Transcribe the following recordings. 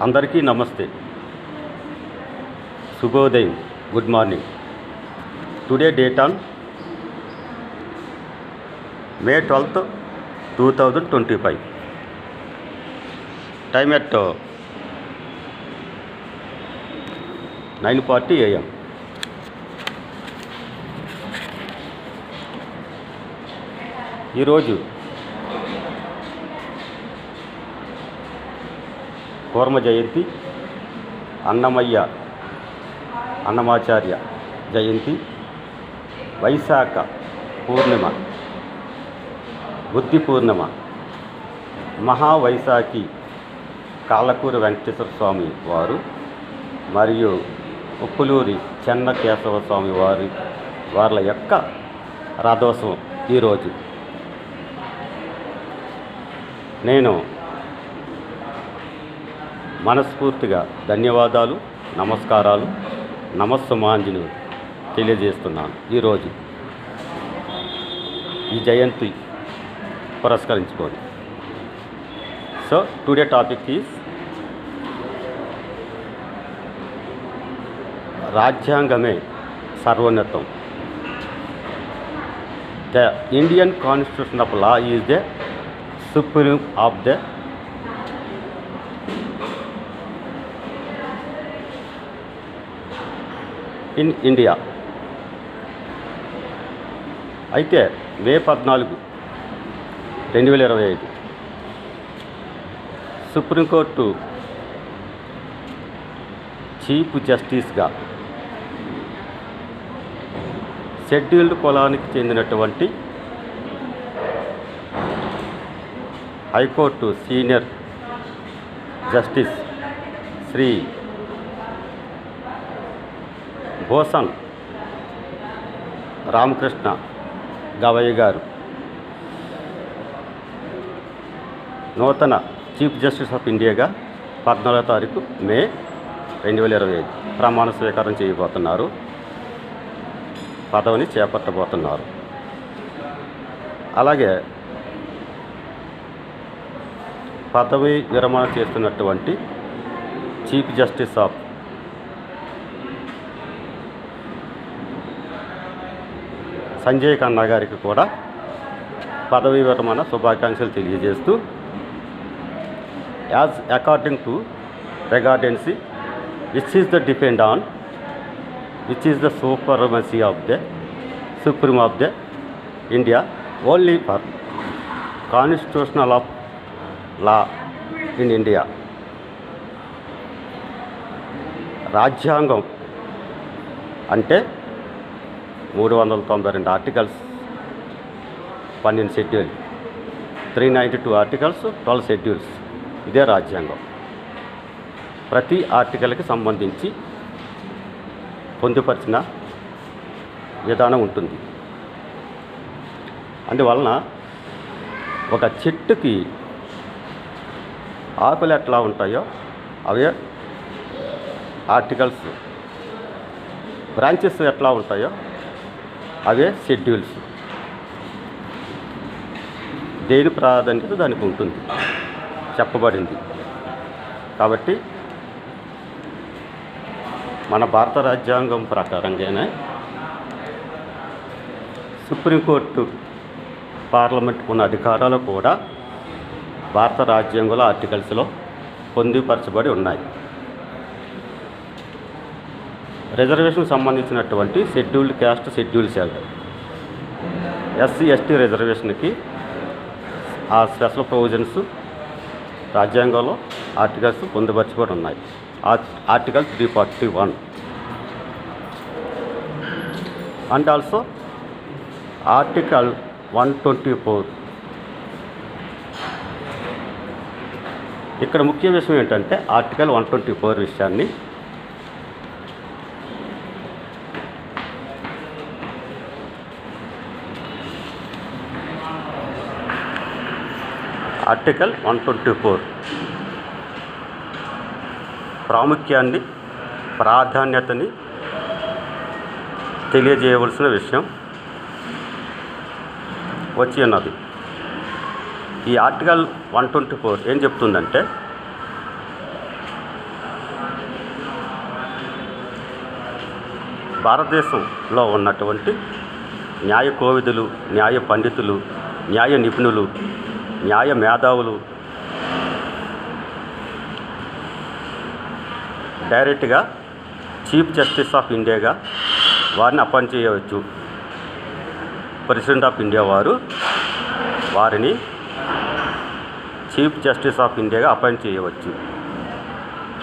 అందరికీ నమస్తే, శుభోదయం, good morning. Today date on May 12th, 2025. Time at 9:40 AM. ఈరోజు కూర్మ జయంతి, అన్నమాచార్య జయంతి, వైశాఖ పూర్ణిమ, బుద్ధి పూర్ణిమ, మహావైశాఖి కాళ్ళకూరి వెంకటేశ్వర స్వామి వారు మరియు ఉప్పులూరి చెన్న కేశవ స్వామి వాళ్ళ యొక్క రథోత్సవం ఈరోజు. నేను మనస్ఫూర్తిగా ధన్యవాదాలు, నమస్కారాలు, నమస్సుమాంజలి తెలియజేస్తున్నాను. ఈరోజు ఈ జయంతి పురస్కరించుకోండి. సో టుడే టాపిక్ ఈజ్ రాజ్యాంగమే సర్వోన్నతం. The Indian constitution of law is the supreme of the in India. అయితే మే 14, 2025 సుప్రీంకోర్టు చీఫ్ జస్టిస్గా షెడ్యూల్డ్ కులానికి చెందినటువంటి high court senior justice Shri Bhushan Ramakrishna Gavai garu నూతన చీఫ్ జస్టిస్ ఆఫ్ ఇండియాగా 14వ తారీఖు మే 2025 ప్రమాణ స్వీకారం చేయబోతున్నారు, పదవిని చేపట్టబోతున్నారు. అలాగే పదవి విరమణ చేస్తున్నటువంటి chief justice of Sanjay Khanna garu కూడా పదవీ విరమణ శుభాకాంక్షలు తెలియజేస్తూ, as according to regardancy which is the depend on which is the supremacy of the supreme of the India only for constitutional of law in India. రాజ్యాంగం అంటే 392 ఆర్టికల్స్, 12 షెడ్యూల్, 392 ఆర్టికల్స్, 12 షెడ్యూల్స్. ఇదే రాజ్యాంగం. ప్రతి ఆర్టికల్కి సంబంధించి పొందుపరిచిన విధానం ఉంటుంది. అందువలన ఒక చెట్టుకి ఆకులు ఎట్లా ఉంటాయో అవే ఆర్టికల్స్, బ్రాంచెస్ ఎట్లా ఉంటాయో అవే షెడ్యూల్స్. దేని ప్రాధాన్యత దానికి ఉంటుంది, చెప్పబడింది. కాబట్టి మన భారత రాజ్యాంగం ప్రకారంగానే సుప్రీంకోర్టు, పార్లమెంట్ ఉన్న అధికారాలు కూడా భారత రాజ్యాంగంలో ఆర్టికల్స్లో పొందుపరచబడి ఉన్నాయి. రిజర్వేషన్ సంబంధించినటువంటి scheduled caste, scheduled cell, SC ST రిజర్వేషన్కి ఆ స్పెషల్ ప్రొవిజన్స్ రాజ్యాంగంలో ఆర్టికల్స్ పొందుపరచబడి ఉన్నాయి. Article 341 and also article 124. ఇక్కడ ముఖ్య విషయం ఏంటంటే ఆర్టికల్ 124 విషయాన్ని ఆర్టికల్ 124 ప్రాధాన్యతని తెలియజేయవలసిన విషయం వచ్చి ఉన్నది. ఈ ఆర్టికల్ 124 ఏం చెప్తుందంటే భారతదేశంలో ఉన్నటువంటి న్యాయ కోవిదులు, న్యాయ పండితులు, న్యాయ నిపుణులు, న్యాయ మేధావులు డైరెక్ట్గా చీఫ్ జస్టిస్ ఆఫ్ ఇండియాగా వారిని అపాయింట్ చేయవచ్చు. ప్రెసిడెంట్ ఆఫ్ ఇండియా వారిని చీఫ్ జస్టిస్ ఆఫ్ ఇండియాగా అపాయింట్ చేయవచ్చు.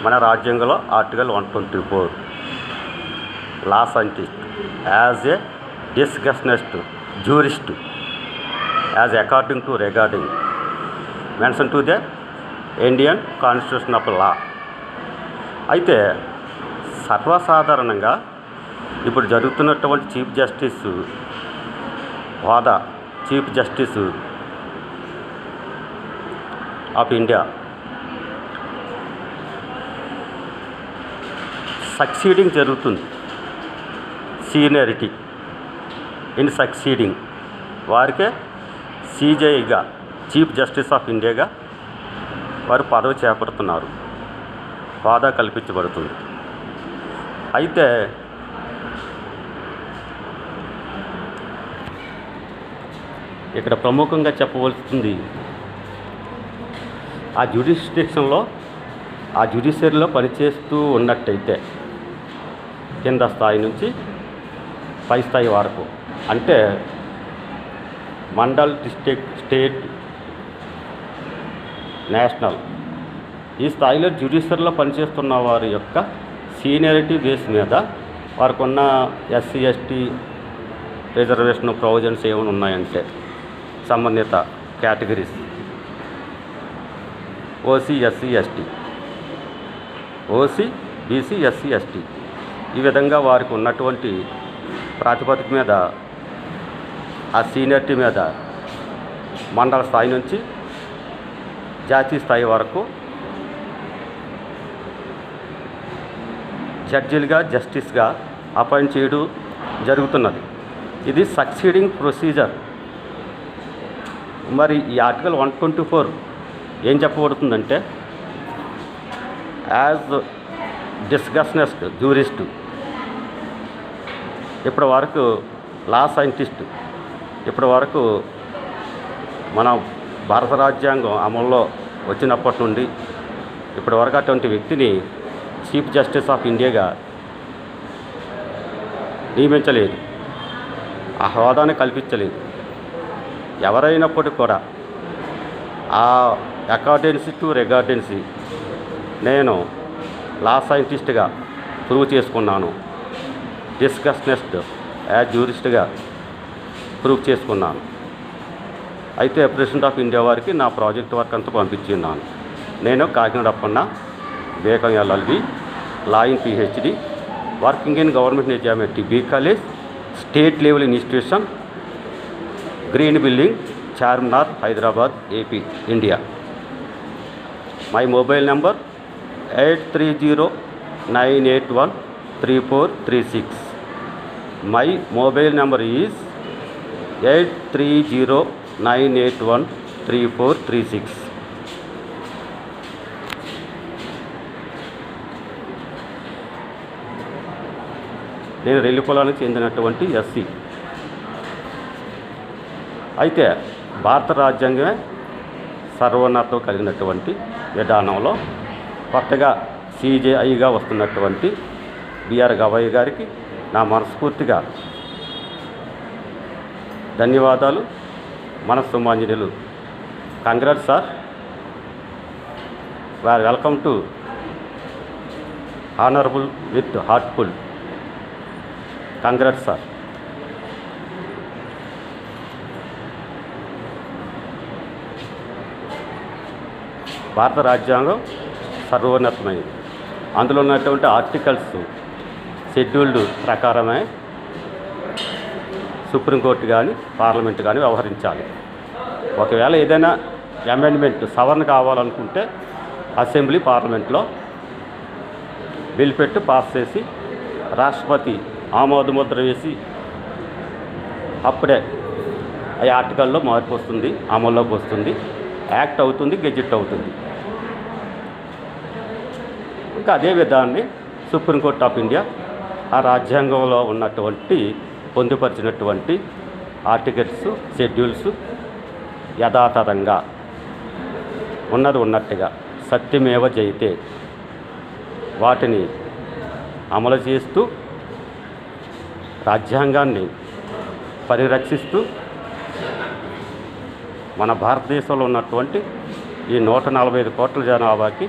మన రాజ్యాంగంలో article 124 law scientist as a discussionist jurist as according to regarding mention to the Indian constitution of law. అయితే సర్వసాధారణంగా ఇప్పుడు జరుగుతున్నటువంటి చీఫ్ జస్టిస్ హోదా chief justice of India succeeding జరుగుతుంది. సీనియారిటీ ఇన్ సక్సీడింగ్ వారికే సిజేఐగా చీఫ్ జస్టిస్ ఆఫ్ ఇండియాగా వారు పదవి చేపడుతున్నారు. హోదా కల్పించబడుతుంది. అయితే ఇక్కడ ప్రముఖంగా చెప్పవలసింది ఆ జ్యుడిస్డిక్షన్లో ఆ జ్యుడిషియరీలో పనిచేస్తూ ఉన్నట్టయితే కింద స్థాయి నుంచి పై స్థాయి వరకు అంటే మండల్, డిస్ట్రిక్ట్, స్టేట్, నేషనల్ ఈ స్థాయిలో జ్యుడిషియరీలో పనిచేస్తున్న వారి యొక్క సీనియారిటీ బేస్ మీద వారికి ఉన్న ఎస్సీ, ఎస్టీ రిజర్వేషన్ ప్రొవిజన్స్ ఏమైనా ఉన్నాయంటే సంబంధిత categories OC, SC, ST, OC, BC, SC, ST ఈ విధంగా వారికి ఉన్నటువంటి ప్రాతిపదిక మీద ఆ సీనియారిటీ మీద మండల స్థాయి నుంచి జాతీయ స్థాయి వరకు జడ్జీలుగా, జస్టిస్గా అపాయింట్ చేయడం జరుగుతున్నది. ఇది సక్సీడింగ్ ప్రొసీజర్. మరి ఈ ఆర్టికల్ 124 ఏం చెప్పబడుతుందంటే యాజ్ డిస్కషనిస్ట్ జ్యూరిస్ట్ ఇప్పటి వరకు లా సైంటిస్ట్ ఇప్పటి వరకు మన భారత రాజ్యాంగం అమల్లో వచ్చినప్పటి నుండి ఇప్పటి వరకు అటువంటి వ్యక్తిని చీఫ్ జస్టిస్ ఆఫ్ ఇండియాగా నియమించలేదు. ఆ హోదాని కల్పించలేదు. ఎవరైనప్పటికీ కూడా ఆ అకార్డెన్సీ టు రిగార్డెన్సీ నేను లా సైంటిస్ట్గా ప్రూవ్ చేసుకున్నాను, డిస్కషనిస్ట్ యాజ్ జ్యూరిస్ట్గా ప్రూవ్ చేసుకున్నాను. అయితే ప్రెసిడెంట్ ఆఫ్ ఇండియా వారికి నా ప్రాజెక్ట్ వర్క్ అంతా పంపించున్నాను. నేను కాకినాడ అప్పన్న బేకం LLB law in PhD working in government నిజామిటీ బీ college state level institution green building Charminar Hyderabad AP India. My mobile number 8309813436. My mobile number is 8309813436. నేను రెల్లి కులానికి చెందినటువంటి ఎస్సీ. అయితే భారత రాజ్యాంగమే సర్వోన్నతం కలిగినటువంటి విధానంలో కొత్తగా సిజేఐగా వస్తున్నటువంటి బిఆర్ గవాయి గారికి నా మనస్ఫూర్తిగా ధన్యవాదాలు, మనస్సుమాంజనీయులు. Congrats sir. Welcome to honourable with heartful. Congrats sir. భారత రాజ్యాంగం సర్వోన్నతమైనది. అందులో ఉన్నటువంటి ఆర్టికల్స్ షెడ్యూల్డ్ ప్రకారమే సుప్రీంకోర్టు కానీ పార్లమెంట్ కానీ వ్యవహరించాలి. ఒకవేళ ఏదైనా అమెండ్మెంట్ సవరణ కావాలనుకుంటే అసెంబ్లీ పార్లమెంట్లో బిల్ పెట్టి పాస్ చేసి రాష్ట్రపతి ఆమోదముద్ర వేసి అప్పుడే ఆ ఆర్టికల్లో మార్పు వస్తుంది, అమల్లోకి వస్తుంది, యాక్ట్ అవుతుంది, గెజిట్ అవుతుంది. ఇంకా అదే విధాన్ని సుప్రీంకోర్టు ఆఫ్ ఇండియా ఆ రాజ్యాంగంలో ఉన్నటువంటి పొందుపరిచినటువంటి ఆర్టికల్స్, షెడ్యూల్స్ యథాతథంగా ఉన్నది ఉన్నట్టుగా సత్యమేవ జయతే వాటిని అమలు చేస్తూ రాజ్యాంగాన్ని పరిరక్షిస్తూ మన భారతదేశంలో ఉన్నటువంటి ఈ 145 కోట్ల జనాభాకి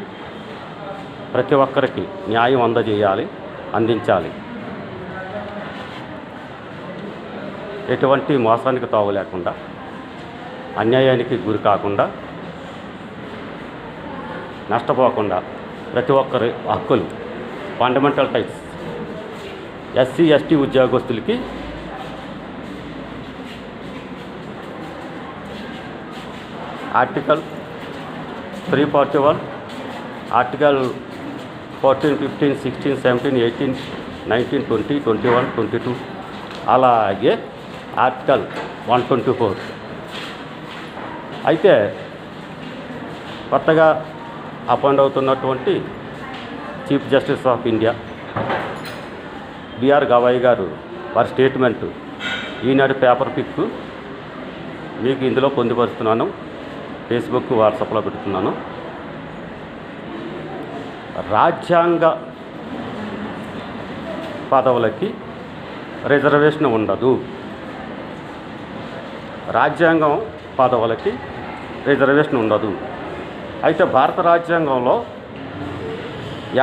ప్రతి ఒక్కరికి న్యాయం అందజేయాలి, అందించాలి. ఎటువంటి మోసానికి తావు లేకుండా, అన్యాయానికి గురి కాకుండా, నష్టపోకుండా ప్రతి ఒక్కరి హక్కులు, ఫండమెంటల్ రైట్స్, ఎస్సీ ఎస్టీ ఉద్యోగస్తులకి ఆర్టికల్ 341, ఆర్టికల్ 14, 15, 16, 17, 18, 19, 20, 21, 22, అలాగే ఆర్టికల్ 124. అయితే కొత్తగా అపాయింట్ అవుతున్నటువంటి chief justice of India B R Gavai garu statement Eenadu paper pick మీకు ఇందులో పొందుపరుస్తున్నాను. ఫేస్బుక్, వాట్సాప్లో పెడుతున్నాను. రాజ్యాంగ పదవులకి రిజర్వేషన్ ఉండదు. రాజ్యాంగం పదవులకి రిజర్వేషన్ ఉండదు. అయితే భారత రాజ్యాంగంలో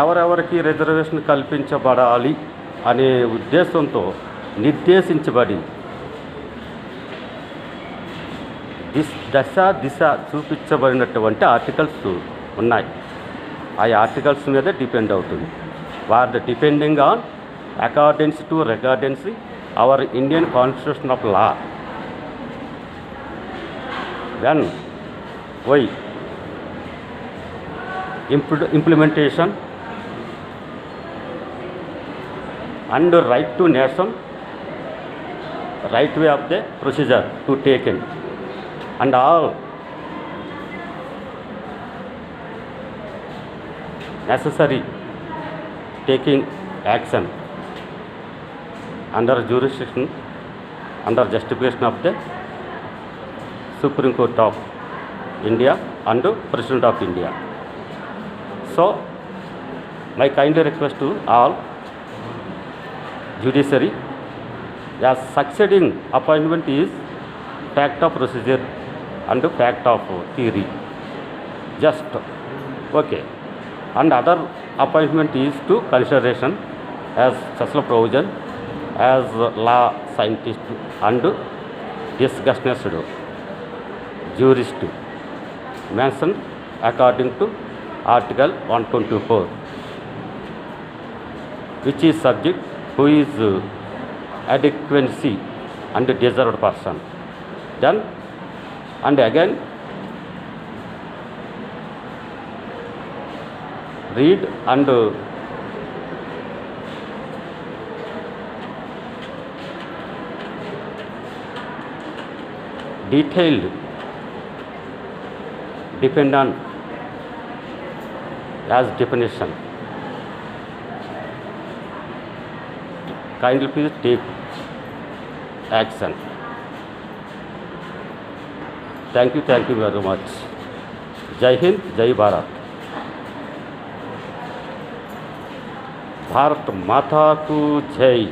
ఎవరెవరికి రిజర్వేషన్ కల్పించబడాలి అనే ఉద్దేశంతో నిర్దేశించబడి దిశ చూపించబడినటువంటి ఆర్టికల్స్ ఉన్నాయి. ఆ ఆర్టికల్స్ మీద డిపెండ్ అవుతుంది. వారు depending on accordance to regardance our Indian constitution of law. Then why implementation and right to nation, right way of the procedure to take in, and all necessary taking action under jurisdiction, under justification of the Supreme Court of India and President of India. So, my kind request to all judiciary, as succeeding appointment is fact of procedure and fact of theory. Just okay. And other appointment is to consideration as special provision as law scientist and discussionist jurist mentioned according to Article 124, which is subject who is adequacy and deserved person. Then and again read and detailed depend on as definition. Kindly please take action. Thank you very much. Jai Hind, Jai Bharat. Bharat माता को जय.